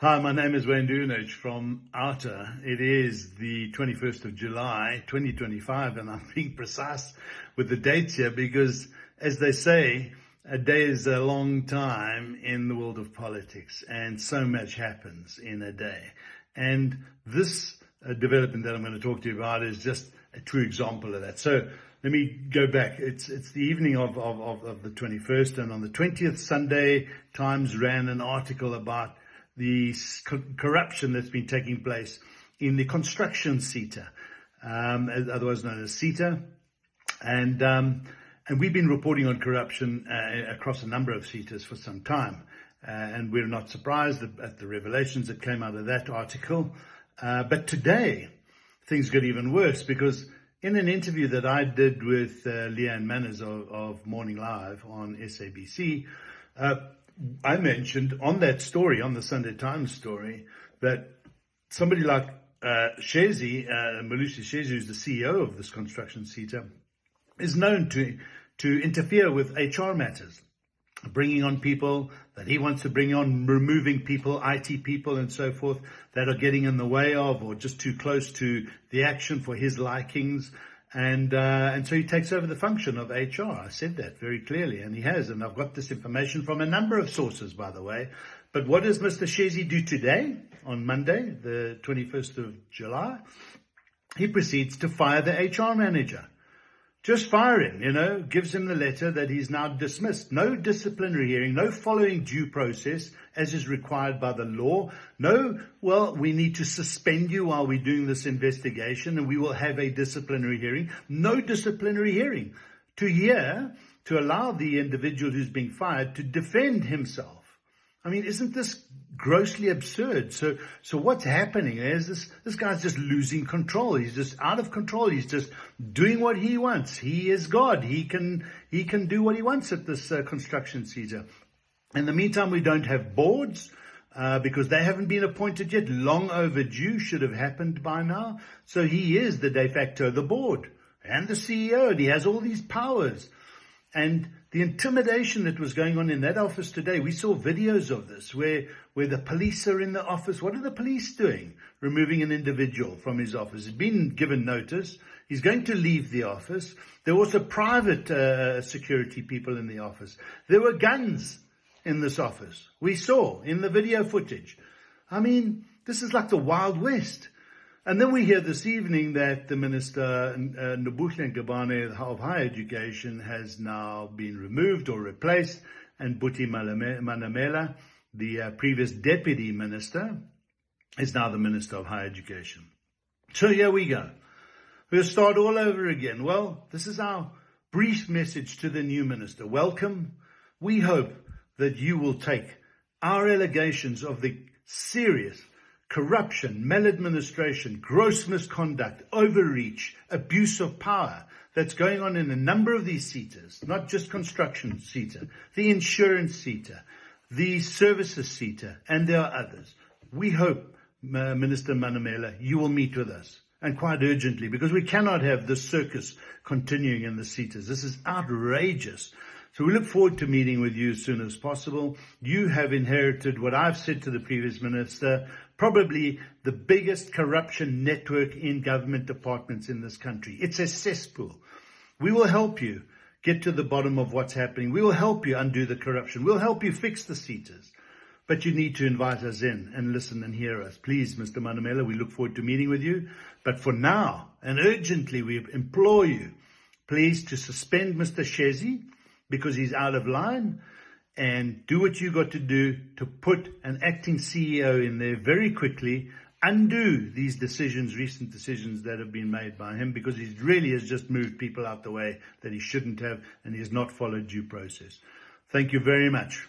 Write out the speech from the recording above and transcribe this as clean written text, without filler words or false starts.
Hi, my name is Wayne Duvenage from OUTA. It is the 21st of July, 2025, and I'm being precise with the dates here because, as they say, a day is a long time in the world of politics, and so much happens in a day. And this development that I'm going to talk to you about is just a true example of that. So let me go back. It's the evening of the 21st, and on the 20th, Sunday, Times ran an article about the corruption that's been taking place in the construction CETA, otherwise known as CETA. And we've been reporting on corruption across a number of CETAs for some time. And we're not surprised at the revelations that came out of that article. But today, things got even worse, because in an interview that I did with Leanne Manners of Morning Live on SABC, I mentioned on that story, on the Sunday Times story, that somebody like Shezi, Malusi Shezi, who's the CEO of this construction CETA, is known to interfere with HR matters, bringing on people that he wants to bring on, removing people, IT people and so forth, that are getting in the way of or just too close to the action for his likings. And so he takes over the function of HR. I said that very clearly, and he has. And I've got this information from a number of sources, by the way. But what does Mr. Shezi do today, on Monday, the 21st of July? He proceeds to fire the HR manager. Just fire him, gives him the letter that he's now dismissed. No disciplinary hearing, no following due process as is required by the law. No, well, we need to suspend you while we're doing this investigation and we will have a disciplinary hearing. No disciplinary hearing to allow the individual who's being fired to defend himself. I mean, isn't this grossly absurd? So what's happening is this guy's just losing control. He's just out of control. He's just doing what he wants. He is God. He can do what he wants at this construction CETA. In the meantime, we don't have boards because they haven't been appointed yet. Long overdue, should have happened by now. So he is the de facto the board and the CEO, and he has all these powers. And the intimidation that was going on in that office today, we saw videos of this where the police are in the office. What are the police doing? Removing an individual from his office. He's been given notice. He's going to leave the office. There were also private security people in the office. There were guns in this office. We saw in the video footage. I mean, this is like the Wild West. And then we hear this evening that the Minister, Ngubane of Higher Education, has now been removed or replaced, and Buti Manamela, the previous Deputy Minister, is now the Minister of Higher Education. So here we go. We'll start all over again. Well, this is our brief message to the new Minister. Welcome. We hope that you will take our allegations of the serious corruption, maladministration, gross misconduct, overreach, abuse of power that's going on in a number of these CETAs, not just construction CETA, the insurance CETA, the services CETA, and there are others. We hope, Minister Manamela, you will meet with us, and quite urgently, because we cannot have this circus continuing in the CETAs. This is outrageous. So we look forward to meeting with you as soon as possible. You have inherited what I've said to the previous minister, probably the biggest corruption network in government departments in this country. It's a cesspool. We will help you get to the bottom of what's happening. We will help you undo the corruption. We'll help you fix the CETAs. But you need to invite us in and listen and hear us. Please, Mr. Manamela, we look forward to meeting with you. But for now, and urgently, we implore you, please, to suspend Mr. Shezi, because he's out of line, and do what you got to do to put an acting CEO in there very quickly, undo these decisions, recent decisions that have been made by him, because he really has just moved people out the way that he shouldn't have, and he has not followed due process. Thank you very much.